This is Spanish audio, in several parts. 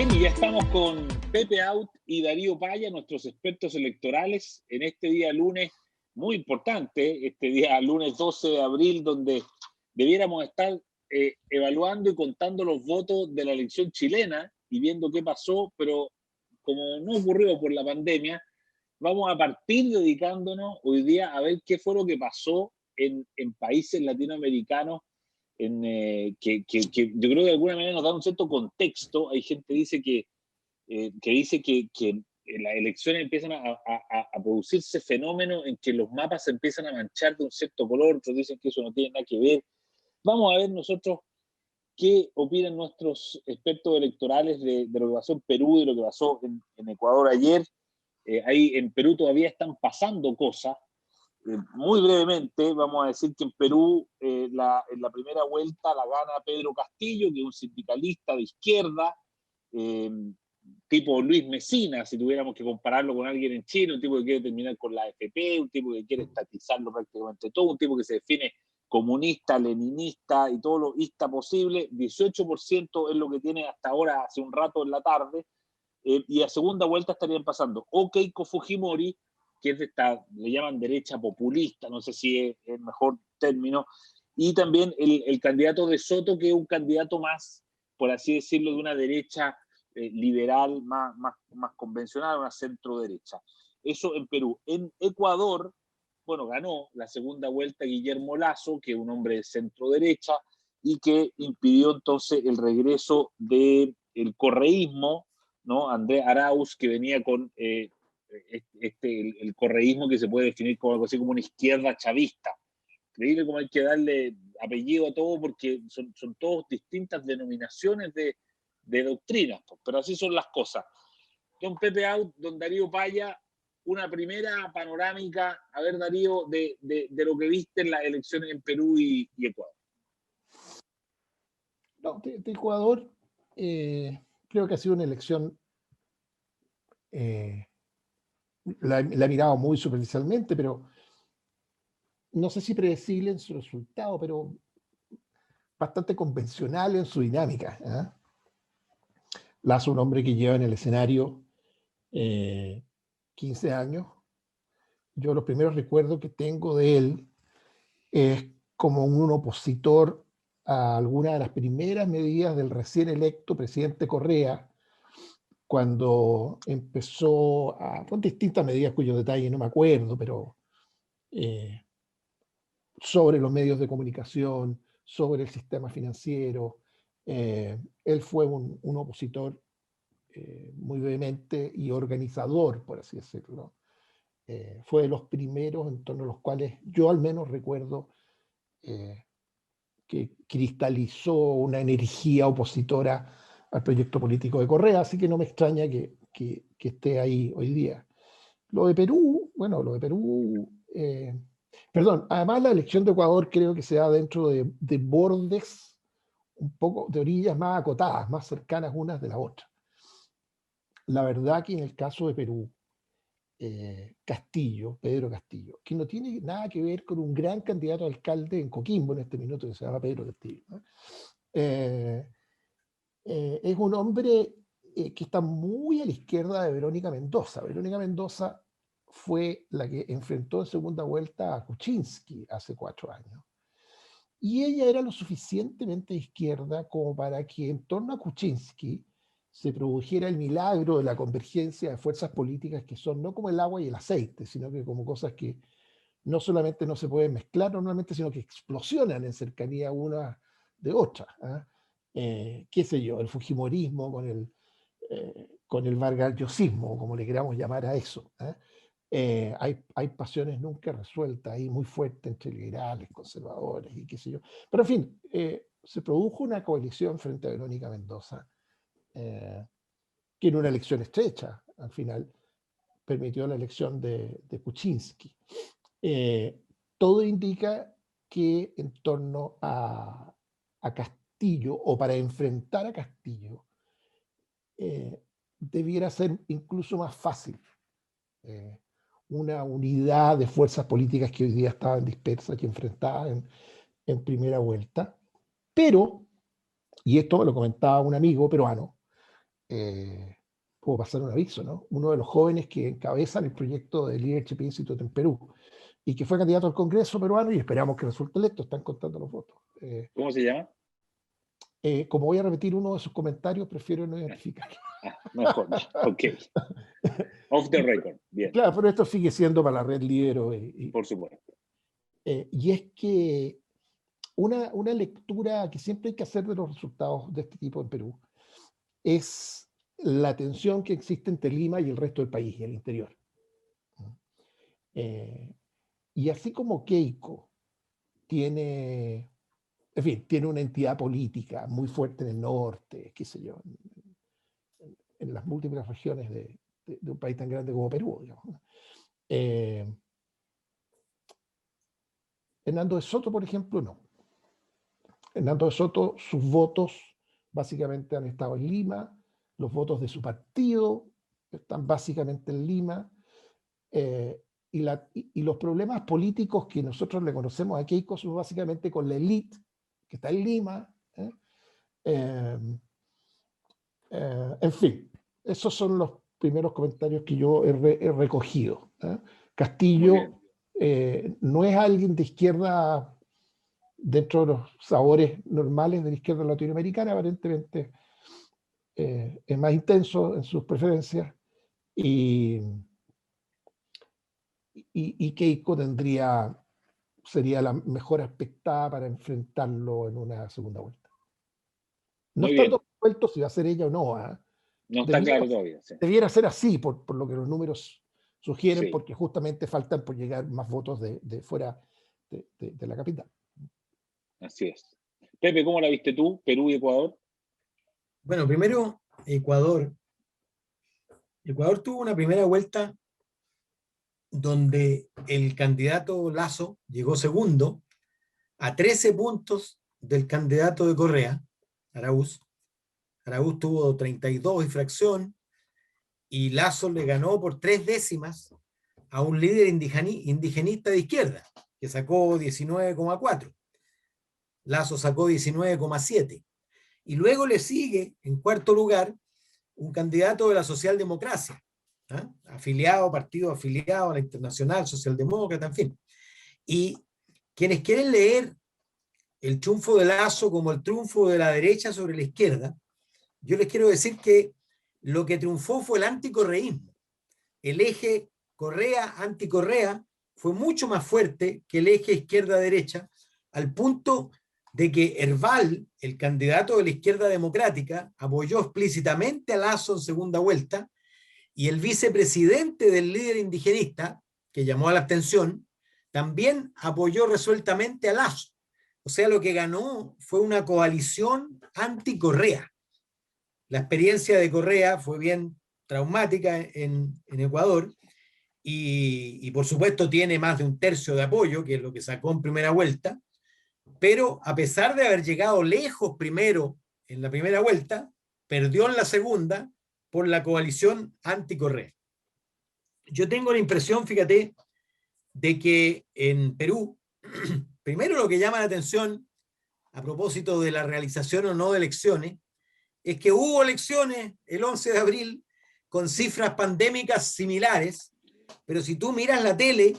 Bien, y ya estamos con Pepe Out y Darío Paya, nuestros expertos electorales, en este día lunes muy importante, este día lunes 12 de abril, donde debiéramos estar evaluando y contando los votos de la elección chilena y viendo qué pasó, pero como no ocurrió por la pandemia, vamos a partir dedicándonos hoy día a ver qué fue lo que pasó en países latinoamericanos que yo creo que de alguna manera nos da un cierto contexto. Hay gente que dice que las elecciones empiezan a producirse fenómenos en que los mapas se empiezan a manchar de un cierto color, otros dicen que eso no tiene nada que ver. Vamos a ver nosotros qué opinan nuestros expertos electorales de lo que pasó en Perú, de lo que pasó en Ecuador ayer. Ahí en Perú todavía están pasando cosas. Muy brevemente, vamos a decir que en Perú en la primera vuelta la gana Pedro Castillo, que es un sindicalista de izquierda, eh, tipo Luis Mesina, si tuviéramos que compararlo con alguien en Chile, un tipo que quiere terminar con la AFP, un tipo que quiere estatizarlo prácticamente todo, un tipo que se define comunista, leninista y todo lo ista posible. 18% es lo que tiene hasta ahora, hace un rato en la tarde, y a segunda vuelta estarían pasando o Keiko Fujimori, que es de esta, le llaman derecha populista, no sé si es el mejor término, y también el candidato de Soto, que es un candidato más, por así decirlo, de una derecha liberal, más convencional, una centro derecha. Eso en Perú. En Ecuador, bueno, ganó la segunda vuelta Guillermo Lasso, que es un hombre de centro derecha, y que impidió entonces el regreso del correísmo, ¿no? Andrés Arauz, que venía con el correísmo que se puede definir como algo así como una izquierda chavista. Increíble cómo hay que darle apellido a todo porque son todos distintas denominaciones de doctrinas, pero así son las cosas. Don Pepe Out, don Darío Paya, una primera panorámica, a ver Darío, de lo que viste en las elecciones en Perú y Ecuador. No, de Ecuador creo que ha sido una elección, la he mirado muy superficialmente, pero no sé si predecible en su resultado, pero bastante convencional en su dinámica. Lazo, un hombre que lleva en el escenario 15 años. Yo los primeros recuerdos que tengo de él es como un opositor a alguna de las primeras medidas del recién electo presidente Correa, cuando empezó con distintas medidas cuyos detalles no me acuerdo, pero sobre los medios de comunicación, sobre el sistema financiero. Él fue un opositor muy vehemente y organizador, por así decirlo. Fue de los primeros en torno a los cuales yo al menos recuerdo que cristalizó una energía opositora al proyecto político de Correa, así que no me extraña que esté ahí hoy día. Lo de Perú, bueno, lo de Perú, perdón, además la elección de Ecuador creo que se da dentro de bordes un poco, de orillas más acotadas, más cercanas unas de la otra. La verdad que en el caso de Perú, Castillo, Pedro Castillo, que no tiene nada que ver con un gran candidato a alcalde en Coquimbo en este minuto que se llama Pedro Castillo, ¿no? Es un hombre que está muy a la izquierda de Verónica Mendoza. Verónica Mendoza fue la que enfrentó en segunda vuelta a Kuczynski hace 4 años. Y ella era lo suficientemente izquierda como para que en torno a Kuczynski se produjera el milagro de la convergencia de fuerzas políticas que son no como el agua y el aceite, sino que como cosas que no solamente no se pueden mezclar normalmente, sino que explosionan en cercanía una de otra. Qué sé yo, el fujimorismo con el vargallosismo, como le queramos llamar a eso. Hay pasiones nunca resueltas ahí muy fuertes entre liberales, conservadores y qué sé yo. Pero en fin, se produjo una coalición frente a Verónica Mendoza, que en una elección estrecha, al final, permitió la elección de Kuczynski. Todo indica que en torno a Castillo, o para enfrentar a Castillo, debiera ser incluso más fácil una unidad de fuerzas políticas que hoy día estaban dispersas, que enfrentaban en primera vuelta. Pero, y esto me lo comentaba un amigo peruano, puedo pasar un aviso, ¿no? Uno de los jóvenes que encabezan el proyecto de Leadership Institute en Perú y que fue candidato al Congreso peruano y esperamos que resulte electo, están contando los votos. ¿Cómo se llama? Como voy a repetir uno de sus comentarios, prefiero no identificar. Mejor, ok. Off the record, bien. Claro, pero esto sigue siendo para la red Libero. Por supuesto. Y es que una lectura que siempre hay que hacer de los resultados de este tipo en Perú es la tensión que existe entre Lima y el resto del país y el interior. Y así como Keiko tiene, en fin, tiene una entidad política muy fuerte en el norte, qué sé yo, en las múltiples regiones de un país tan grande como Perú, digamos. Hernando de Soto, por ejemplo, no. Hernando de Soto, sus votos básicamente han estado en Lima, los votos de su partido están básicamente en Lima, y los problemas políticos que nosotros le conocemos a Keiko son básicamente con la élite que está en Lima. En fin, esos son los primeros comentarios que yo he recogido. Castillo no es alguien de izquierda dentro de los sabores normales de la izquierda latinoamericana, aparentemente es más intenso en sus preferencias y Keiko sería la mejor aspectada para enfrentarlo en una segunda vuelta. No está todo resuelto si va a ser ella o no. No está claro todavía. Sí. Debiera ser así, por lo que los números sugieren, sí, porque justamente faltan por llegar más votos de fuera de la capital. Así es. Pepe, ¿cómo la viste tú, Perú y Ecuador? Bueno, primero, Ecuador. Ecuador tuvo una primera vuelta donde el candidato Lasso llegó segundo a 13 puntos del candidato de Correa, Araúz. Araúz tuvo 32 y fracción y Lasso le ganó por 3 décimas a un líder indigenista de izquierda que sacó 19,4. Lasso sacó 19,7. Y luego le sigue en cuarto lugar un candidato de la socialdemocracia, partido afiliado a la Internacional Socialdemócrata, en fin. Y quienes quieren leer el triunfo de Lasso como el triunfo de la derecha sobre la izquierda, yo les quiero decir que lo que triunfó fue el anticorreísmo. El eje Correa-anticorrea fue mucho más fuerte que el eje izquierda-derecha, al punto de que Herval, el candidato de la izquierda democrática, apoyó explícitamente a Lasso en segunda vuelta, y el vicepresidente del líder indigenista, que llamó a la abstención, también apoyó resueltamente a Lasso. O sea, lo que ganó fue una coalición anti-Correa. La experiencia de Correa fue bien traumática en Ecuador, y por supuesto tiene más de un tercio de apoyo, que es lo que sacó en primera vuelta, pero a pesar de haber llegado lejos primero en la primera vuelta, perdió en la segunda por la coalición anti-Correa. Yo tengo la impresión, fíjate, de que en Perú, primero lo que llama la atención a propósito de la realización o no de elecciones, es que hubo elecciones el 11 de abril con cifras pandémicas similares, pero si tú miras la tele,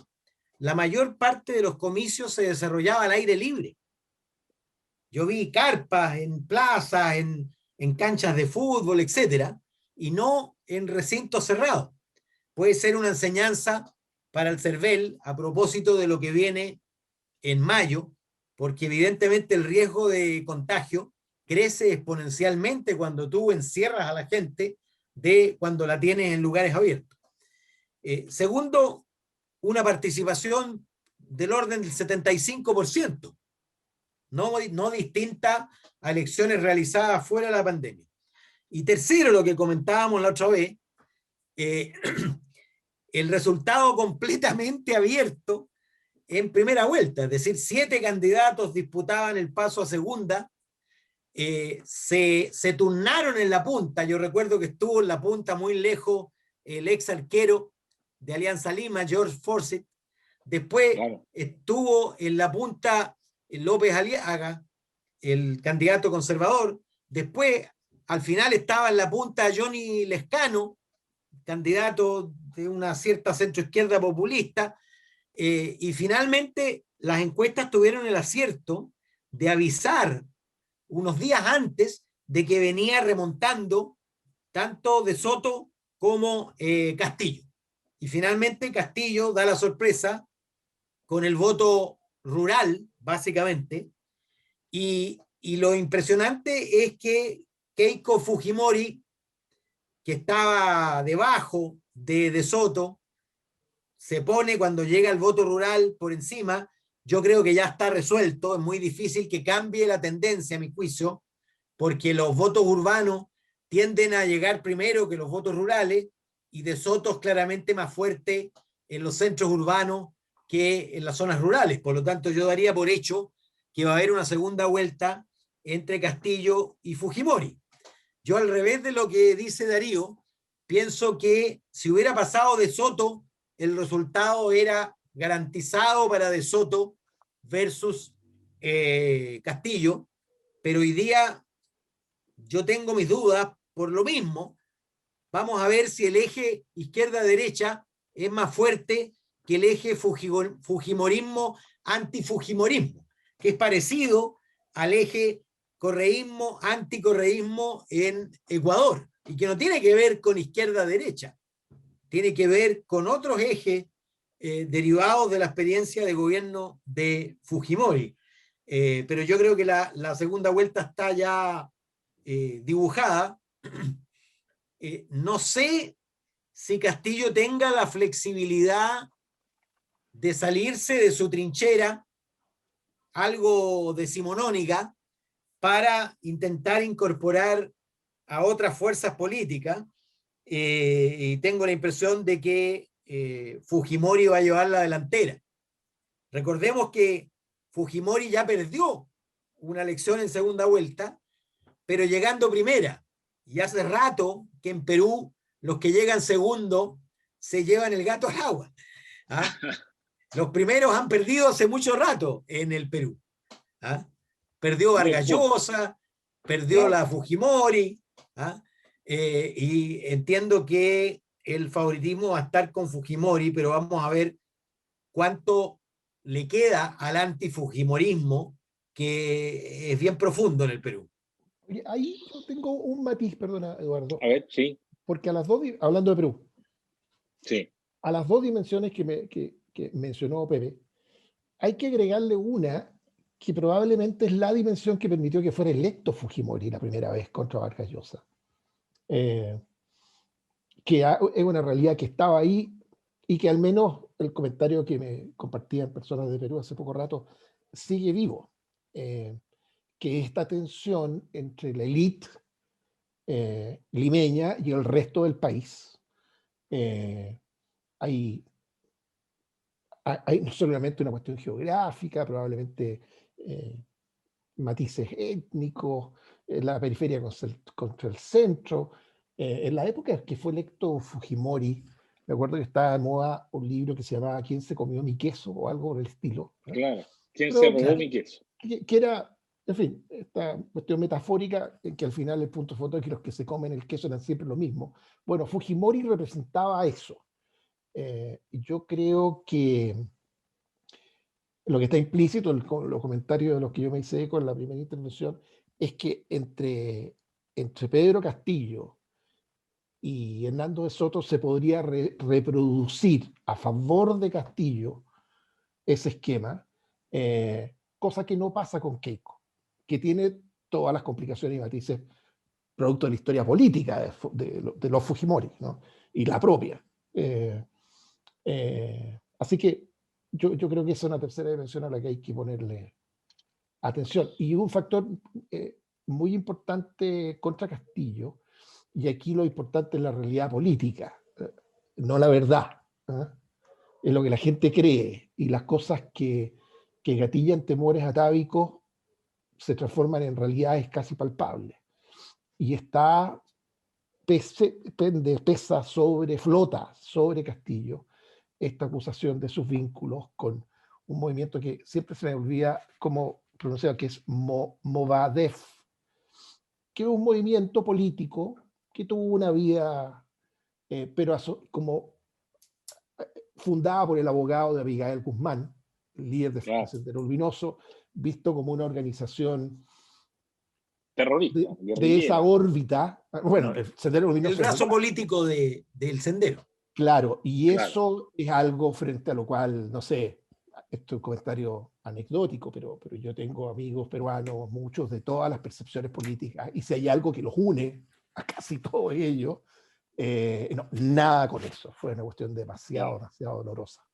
la mayor parte de los comicios se desarrollaba al aire libre. Yo vi carpas en plazas, en canchas de fútbol, etcétera, y no en recintos cerrados. Puede ser una enseñanza para el CERVEL a propósito de lo que viene en mayo, porque evidentemente el riesgo de contagio crece exponencialmente cuando tú encierras a la gente de cuando la tienes en lugares abiertos. Segundo, una participación del orden del 75%. No distinta a elecciones realizadas fuera de la pandemia. Y tercero, lo que comentábamos la otra vez, el resultado completamente abierto en primera vuelta, es decir, 7 candidatos disputaban el paso a segunda, se turnaron en la punta. Yo recuerdo que estuvo en la punta muy lejos el ex arquero de Alianza Lima, George Forsyth. Después estuvo en la punta López Aliaga, el candidato conservador. Después al final estaba en la punta Johnny Lescano, candidato de una cierta centroizquierda populista, y finalmente las encuestas tuvieron el acierto de avisar unos días antes de que venía remontando tanto De Soto como Castillo. Y finalmente Castillo da la sorpresa con el voto rural, básicamente, y lo impresionante es que Keiko Fujimori, que estaba debajo de Soto, se pone cuando llega el voto rural por encima. Yo creo que ya está resuelto, es muy difícil que cambie la tendencia, a mi juicio, porque los votos urbanos tienden a llegar primero que los votos rurales, y De Soto es claramente más fuerte en los centros urbanos que en las zonas rurales. Por lo tanto, yo daría por hecho que va a haber una segunda vuelta entre Castillo y Fujimori. Yo, al revés de lo que dice Darío, pienso que si hubiera pasado De Soto, el resultado era garantizado para De Soto versus Castillo, pero hoy día yo tengo mis dudas por lo mismo. Vamos a ver si el eje izquierda-derecha es más fuerte que el eje fujimorismo-antifujimorismo, que es parecido al eje correísmo-anticorreísmo en Ecuador, y que no tiene que ver con izquierda-derecha, tiene que ver con otros ejes derivados de la experiencia de gobierno de Fujimori. Pero yo creo que la segunda vuelta está ya dibujada. No sé si Castillo tenga la flexibilidad de salirse de su trinchera, algo decimonónica, para intentar incorporar a otras fuerzas políticas, y tengo la impresión de que Fujimori va a llevar la delantera. Recordemos que Fujimori ya perdió una elección en segunda vuelta, pero llegando primera, y hace rato que en Perú los que llegan segundo se llevan el gato al agua. ¿Ah? Los primeros han perdido hace mucho rato en el Perú. ¿Ah? Perdió Vargas Llosa, perdió la Fujimori, ¿ah? Y entiendo que el favoritismo va a estar con Fujimori, pero vamos a ver cuánto le queda al antifujimorismo, que es bien profundo en el Perú. Oye, ahí yo tengo un matiz, perdona, Eduardo. A ver, sí. Porque a las dos, hablando de Perú, Sí. a las dos dimensiones que mencionó Pepe, hay que agregarle una que probablemente es la dimensión que permitió que fuera electo Fujimori la primera vez contra Vargas Llosa. Que es una realidad que estaba ahí, y que al menos el comentario que me compartían personas de Perú hace poco rato sigue vivo. Que esta tensión entre la élite limeña y el resto del país, hay no solamente una cuestión geográfica, probablemente matices étnicos, la periferia contra el centro. En la época en que fue electo Fujimori, me acuerdo que estaba de moda un libro que se llamaba ¿Quién se comió mi queso? O algo por el estilo. ¿No? Claro, ¿quién Pero, se robó mi queso? Que era, en fin, esta cuestión metafórica, en que al final el punto fue que los que se comen el queso eran siempre lo mismo. Bueno, Fujimori representaba eso. Y yo creo que lo que está implícito en los comentarios de los que yo me hice con la primera intervención es que entre Pedro Castillo y Hernando de Soto se podría reproducir a favor de Castillo ese esquema, cosa que no pasa con Keiko, que tiene todas las complicaciones y matices producto de la historia política de los Fujimori, ¿no? Y la propia. Así que yo creo que esa es una tercera dimensión a la que hay que ponerle atención. Y un factor muy importante contra Castillo, y aquí lo importante es la realidad política, no la verdad. ¿Eh? Es lo que la gente cree, y las cosas que gatillan temores atávicos se transforman en realidades casi palpables. Y flota sobre Castillo esta acusación de sus vínculos con un movimiento que siempre se me olvida cómo pronunciar, que es Movadef, que es un movimiento político que tuvo una vida, pero como fundada por el abogado de Abigail Guzmán, líder de Claro. Sendero Luminoso, visto como una organización Terrorista, de esa guerrillera. órbita. Bueno, el Sendero El Luminoso. brazo político del Sendero. Claro, y Claro. eso es algo frente a lo cual, no sé, esto es un comentario anecdótico, pero yo tengo amigos peruanos, muchos de todas las percepciones políticas, y si hay algo que los une a casi todos ellos, no, nada con eso. Fue una cuestión demasiado dolorosa.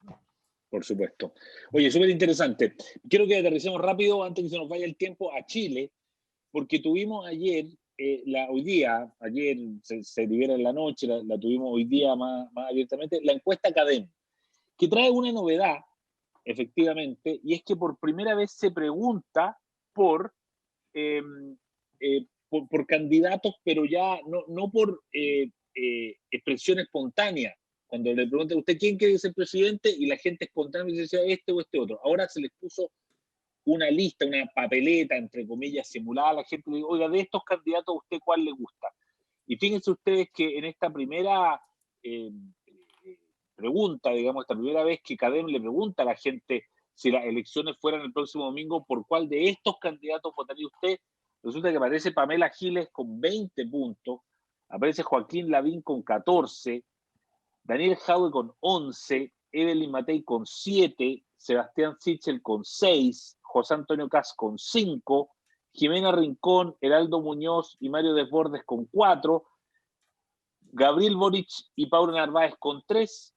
Por supuesto. Oye, súper interesante. Quiero que aterricemos rápido, antes que se nos vaya el tiempo, a Chile, porque tuvimos ayer, ayer se libera en la noche, la tuvimos hoy día más abiertamente, la encuesta CADEM, que trae una novedad, efectivamente, y es que por primera vez se pregunta por candidatos, pero ya no por expresión espontánea. Cuando le preguntan a usted quién quiere ser presidente y la gente espontáneamente dice este o este otro. Ahora se les puso una lista, una papeleta, entre comillas, simulada a la gente. Le digo, oiga, de estos candidatos, ¿a usted cuál le gusta? Y fíjense ustedes que en esta primera pregunta, digamos, esta primera vez que CADEM le pregunta a la gente si las elecciones fueran el próximo domingo, ¿por cuál de estos candidatos votaría usted? Resulta que aparece Pamela Giles con 20 puntos, aparece Joaquín Lavín con 14, Daniel Jadwe con 11, Evelyn Matei con 7, Sebastián Sichel con 6, José Antonio Kast con 5, Jimena Rincón, Heraldo Muñoz y Mario Desbordes con 4, Gabriel Boric y Paulo Narváez con 3,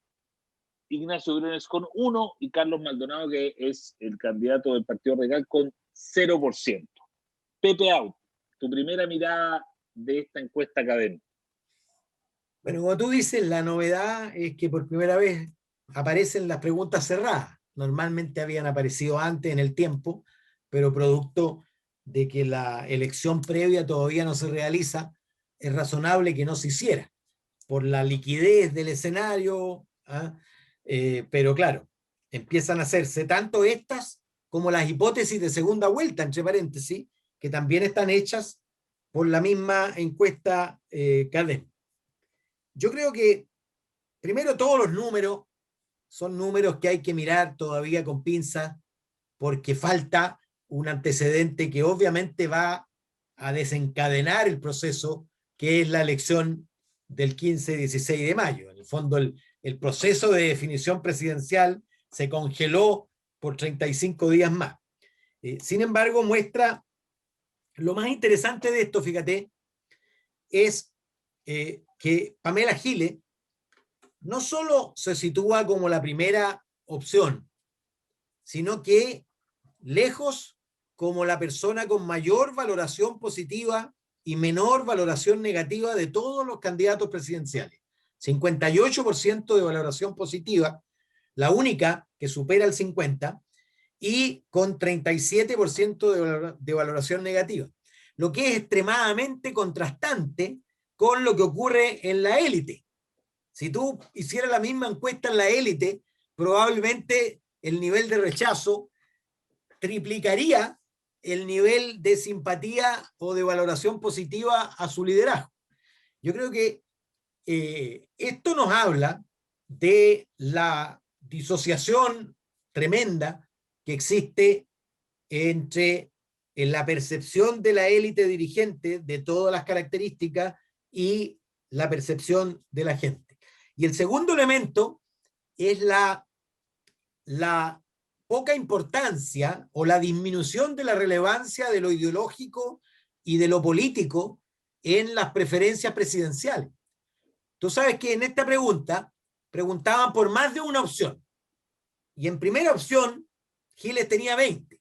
Ignacio Briones con 1 y Carlos Maldonado, que es el candidato del Partido Radical, con 0%. Pepe Out, tu primera mirada de esta encuesta académica. Bueno, como tú dices, la novedad es que por primera vez aparecen las preguntas cerradas. Normalmente habían aparecido antes en el tiempo, pero producto de que la elección previa todavía no se realiza, es razonable que no se hiciera, por la liquidez del escenario, pero claro, empiezan a hacerse tanto estas como las hipótesis de segunda vuelta, entre paréntesis, que también están hechas por la misma encuesta CADEM. Yo creo que, primero, todos los números son números que hay que mirar todavía con pinzas, porque falta un antecedente que obviamente va a desencadenar el proceso, que es la elección del 15-16 de mayo. En el fondo, el proceso de definición presidencial se congeló por 35 días más. Sin embargo, muestra, lo más interesante de esto, fíjate, es que Pamela Giles no solo se sitúa como la primera opción, sino que lejos como la persona con mayor valoración positiva y menor valoración negativa de todos los candidatos presidenciales. 58% de valoración positiva, la única que supera el 50%, y con 37% de valoración negativa, lo que es extremadamente contrastante con lo que ocurre en la élite. Si tú hicieras la misma encuesta en la élite, probablemente el nivel de rechazo triplicaría el nivel de simpatía o de valoración positiva a su liderazgo. Yo creo que esto nos habla de la disociación tremenda que existe entre la percepción de la élite dirigente de todas las características y la percepción de la gente. Y el segundo elemento es la poca importancia o la disminución de la relevancia de lo ideológico y de lo político en las preferencias presidenciales. Tú sabes que en esta pregunta preguntaban por más de una opción. Y en primera opción, Giles tenía 20.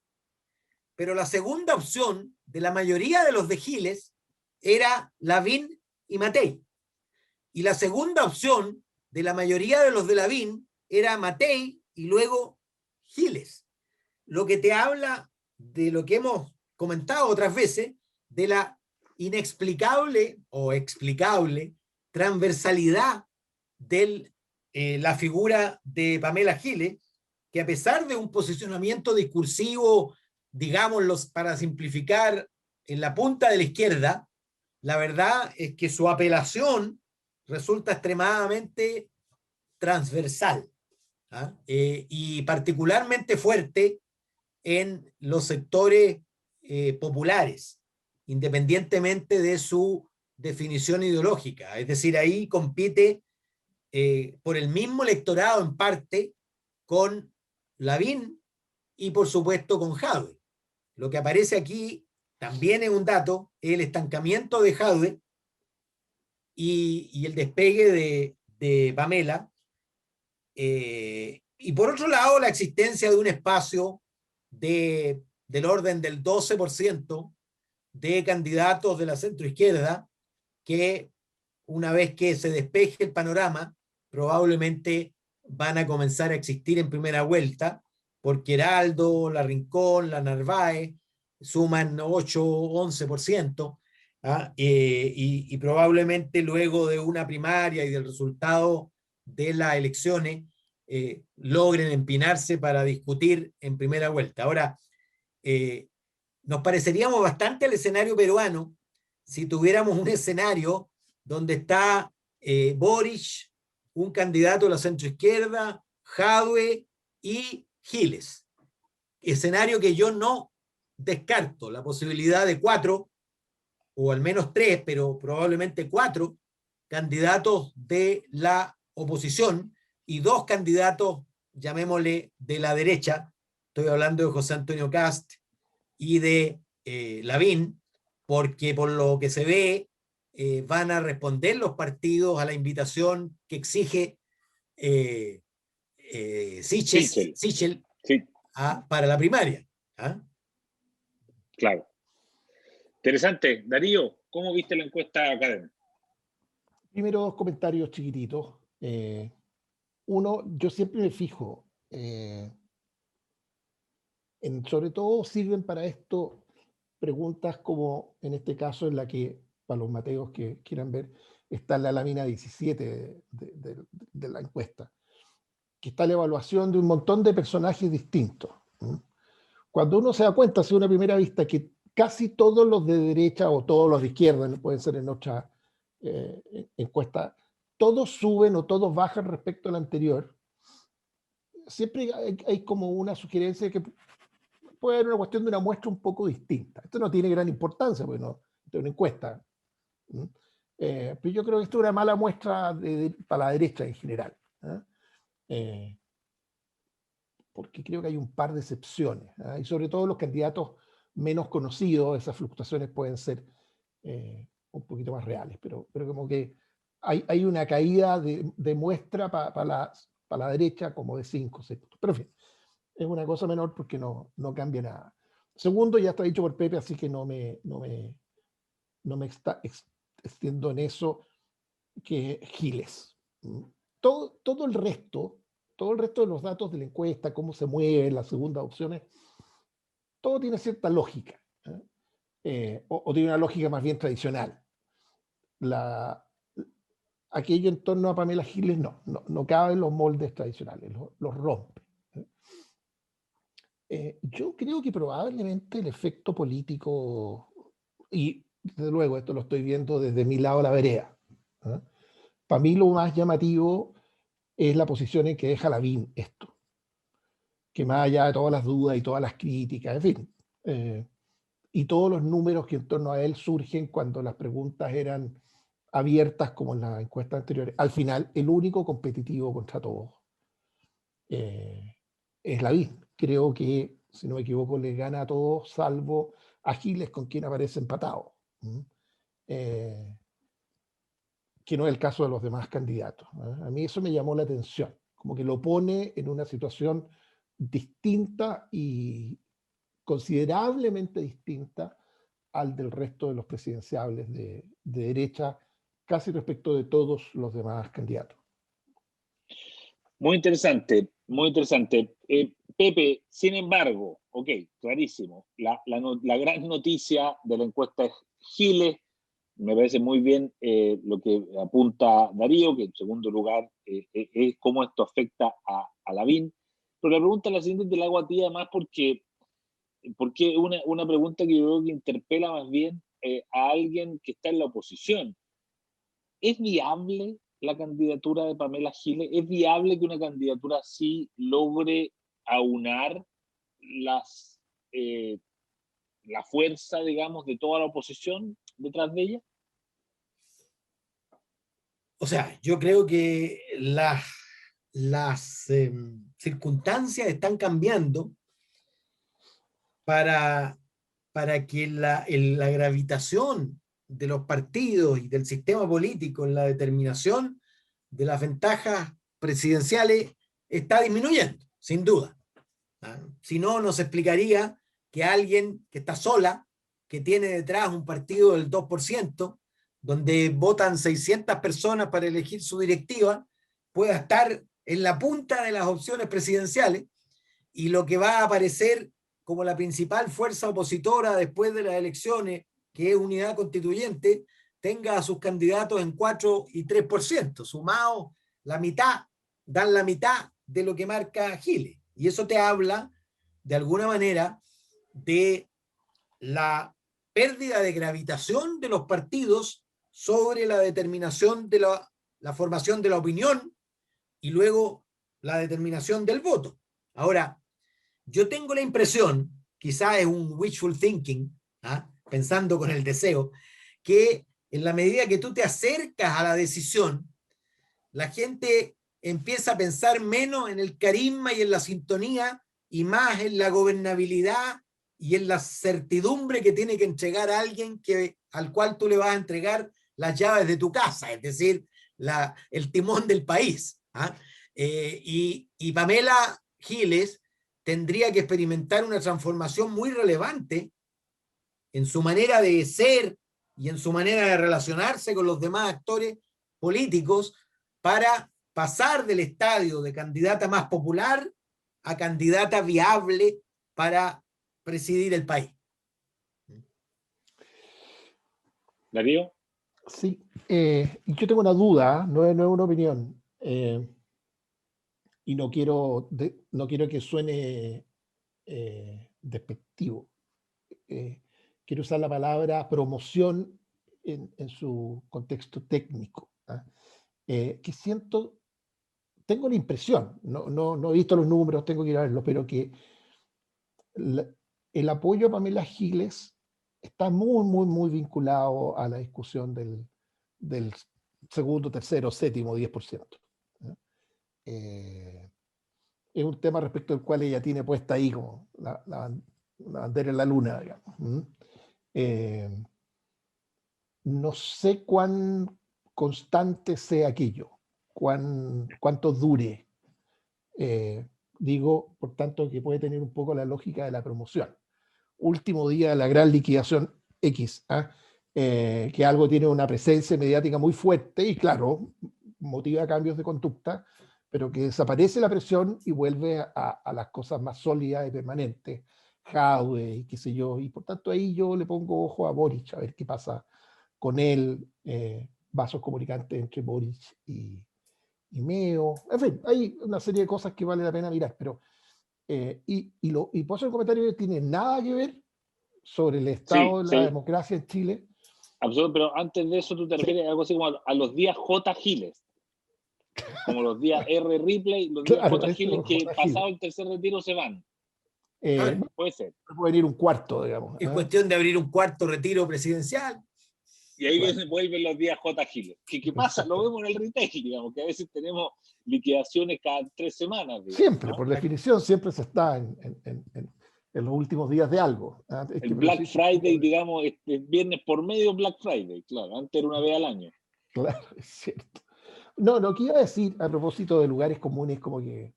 Pero la segunda opción de la mayoría de los de Giles era Lavín y Matei. Y la segunda opción de la mayoría de los de Lavín era Matei y luego Giles. Lo que te habla de lo que hemos comentado otras veces, de la inexplicable o explicable transversalidad de la figura de Pamela Giles, que a pesar de un posicionamiento discursivo, digámoslo para simplificar, en la punta de la izquierda, la verdad es que su apelación resulta extremadamente transversal, ¿ah? Y particularmente fuerte en los sectores populares, independientemente de su definición ideológica. Es decir, ahí compite por el mismo electorado en parte con Lavín y por supuesto con Jadwe. Lo que aparece aquí también es un dato, el estancamiento de Jadwe y el despegue de Pamela, y por otro lado la existencia de un espacio del orden del 12% de candidatos de la centroizquierda que una vez que se despeje el panorama probablemente van a comenzar a existir en primera vuelta, porque Heraldo, La Rincón, la Narváez suman 8-11%, ¿ah? Y probablemente luego de una primaria y del resultado de las elecciones logren empinarse para discutir en primera vuelta. Ahora, nos pareceríamos bastante al escenario peruano si tuviéramos un escenario donde está Boric, un candidato de la centroizquierda, Jadwe y Giles. Escenario que yo no descarto, la posibilidad de 4, o al menos 3, pero probablemente 4 candidatos de la oposición y 2 candidatos, llamémosle, de la derecha. Estoy hablando de José Antonio Cast y de Lavín, porque por lo que se ve van a responder los partidos a la invitación que exige Sichel. Sichel Sí, para la primaria. ¿Ah? claro. Interesante. Darío, ¿cómo viste la encuesta académica? Primero, dos comentarios chiquititos. Uno, yo siempre me fijo, sobre todo sirven para esto preguntas como en este caso en la que, para los mateos que quieran ver, está en la lámina 17 de la encuesta, que está la evaluación de un montón de personajes distintos. Cuando uno se da cuenta, hace una primera vista, que casi todos los de derecha o todos los de izquierda, no pueden ser en otra encuesta, todos suben o todos bajan respecto al anterior, siempre hay como una sugerencia de que puede haber una cuestión de una muestra un poco distinta. Esto no tiene gran importancia, porque no es una encuesta. Pero yo creo que esto es una mala muestra para la derecha en general. Porque creo que hay un par de excepciones. Y sobre todo los candidatos menos conocidos, esas fluctuaciones pueden ser un poquito más reales. Pero como que hay una caída de muestra para la derecha como de 5 o 6 puntos. Pero en fin, es una cosa menor porque no cambia nada. Segundo, ya está dicho por Pepe, así que no me extiendo en eso, que Giles. Todo el resto de los datos de la encuesta, cómo se mueven las segundas opciones, todo tiene cierta lógica, o tiene una lógica más bien tradicional. Aquello en torno a Pamela Giles no cabe en los moldes tradicionales, los rompe. Yo creo que probablemente el efecto político, y desde luego esto lo estoy viendo desde mi lado de la vereda, para mí lo más llamativo es la posición en que deja Lavín esto, que más allá de todas las dudas y todas las críticas, en fin, y todos los números que en torno a él surgen cuando las preguntas eran abiertas como en las encuestas anteriores, al final el único competitivo contra todos es Lavín. Creo que, si no me equivoco, le gana a todos, salvo a Giles, con quien aparece empatado. Que no es el caso de los demás candidatos. A mí eso me llamó la atención, como que lo pone en una situación distinta y considerablemente distinta al del resto de los presidenciables de derecha, casi respecto de todos los demás candidatos. Muy interesante, muy interesante. Pepe, sin embargo, ok, clarísimo, la gran noticia de la encuesta es Giles. Me parece muy bien lo que apunta Darío, que en segundo lugar es cómo esto afecta a Lavín. Pero la pregunta es la siguiente, te la hago a ti además porque una pregunta que yo creo que interpela más bien a alguien que está en la oposición. ¿Es viable la candidatura de Pamela Giles? ¿Es viable que una candidatura así logre aunar la fuerza, digamos, de toda la oposición detrás de ella? O sea, yo creo que las circunstancias están cambiando para, para que la gravitación de los partidos y del sistema político en la determinación de las ventajas presidenciales está disminuyendo, sin duda. Si no, nos explicaría que alguien que está sola, que tiene detrás un partido del 2%, donde votan 600 personas para elegir su directiva, pueda estar en la punta de las opciones presidenciales, y lo que va a aparecer como la principal fuerza opositora después de las elecciones, que es Unidad Constituyente, tenga a sus candidatos en 4 y 3%, sumados la mitad, dan la mitad de lo que marca Giles. Y eso te habla, de alguna manera, de la pérdida de gravitación de los partidos sobre la determinación de la formación de la opinión y luego la determinación del voto. Ahora, yo tengo la impresión, quizá es un wishful thinking, pensando con el deseo, que en la medida que tú te acercas a la decisión, la gente empieza a pensar menos en el carisma y en la sintonía y más en la gobernabilidad y en la certidumbre que tiene que entregar a alguien al cual tú le vas a entregar las llaves de tu casa, es decir, el timón del país. Y Pamela Giles tendría que experimentar una transformación muy relevante en su manera de ser y en su manera de relacionarse con los demás actores políticos para pasar del estadio de candidata más popular a candidata viable para presidir el país. Darío. Sí, yo tengo una duda, no es una opinión, y no quiero que suene despectivo. Quiero usar la palabra promoción en su contexto técnico. Que tengo la impresión, no he visto los números, tengo que ir a verlos, pero que el apoyo a Pamela Giles está muy, muy, muy vinculado a la discusión del segundo, tercero, séptimo, 10%. Es un tema respecto al cual ella tiene puesta ahí como la bandera en la luna, digamos. No sé cuán constante sea aquello, cuánto dure. Digo, por tanto, que puede tener un poco la lógica de la promoción. Último día de la gran liquidación X, que algo tiene una presencia mediática muy fuerte y claro, motiva cambios de conducta, pero que desaparece la presión y vuelve a las cosas más sólidas y permanentes, Jadwe y qué sé yo, y por tanto ahí yo le pongo ojo a Boric, a ver qué pasa con él, vasos comunicantes entre Boric y Meo, en fin, hay una serie de cosas que vale la pena mirar, pero y por eso el comentario no tiene nada que ver sobre el estado de la democracia en Chile. Absolutamente, pero antes de eso tú te refieres a algo así como a los días J. Giles, como los días R. Ripley, los días J. Giles que pasado el tercer retiro se van. Puede ser. Puede ir un cuarto, digamos. Es cuestión de abrir un cuarto retiro presidencial. Y ahí vuelven los días J. Giles. ¿Qué pasa? Lo vemos en el retail, digamos, que a veces tenemos liquidaciones cada 3 semanas. Digamos, siempre, ¿no? Por definición, siempre se está en los últimos días de algo. El Black Friday, digamos, es viernes por medio Black Friday, claro, antes era una vez al año. Claro, es cierto. No, lo que iba a decir a propósito de lugares comunes, como que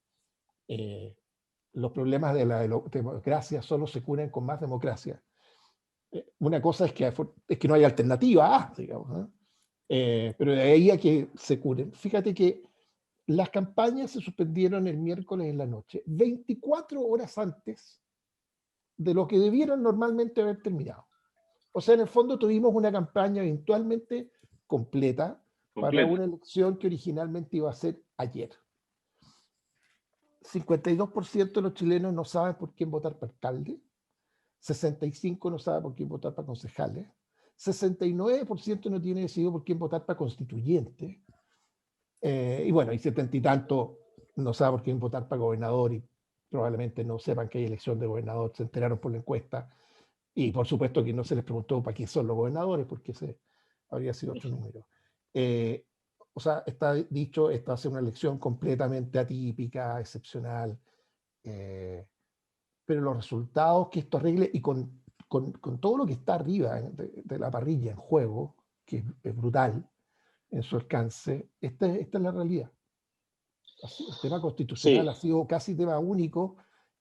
los problemas de la democracia solo se curan con más democracia. Una cosa es que no hay alternativa, digamos, pero de ahí a que se curen. Fíjate que las campañas se suspendieron el miércoles en la noche, 24 horas antes de lo que debieron normalmente haber terminado. O sea, en el fondo tuvimos una campaña eventualmente completa para una elección que originalmente iba a ser ayer. 52% de los chilenos no saben por quién votar para alcalde, 65% no saben por quién votar para concejales, 69% no tiene decidido por quién votar para constituyente. Y bueno, y 70 y tanto no sabe por quién votar para gobernador y probablemente no sepan que hay elección de gobernador, se enteraron por la encuesta. Y por supuesto que no se les preguntó para quién son los gobernadores, porque ese habría sido otro número. O sea, está dicho, esta va a ser una elección completamente atípica, excepcional, pero los resultados que esto arregle y con todo lo que está arriba de la parrilla en juego, que es brutal en su alcance, esta es la realidad. El tema constitucional ha sido casi tema único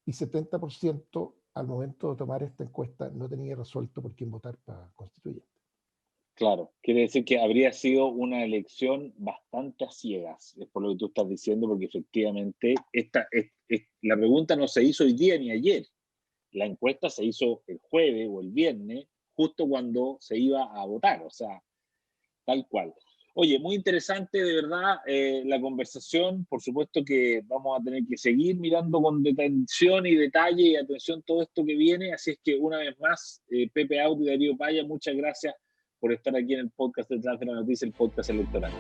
y 70% al momento de tomar esta encuesta no tenía resuelto por quién votar para constituyente. Claro, quiere decir que habría sido una elección bastante a ciegas, es por lo que tú estás diciendo, porque efectivamente la pregunta no se hizo hoy día ni ayer. La encuesta se hizo el jueves o el viernes, justo cuando se iba a votar, o sea, tal cual. Oye, muy interesante de verdad la conversación. Por supuesto que vamos a tener que seguir mirando con detención y detalle y atención todo esto que viene. Así es que una vez más, Pepe Auto y Darío Paya, muchas gracias por estar aquí en el podcast Detrás de la Noticia, el podcast electoral.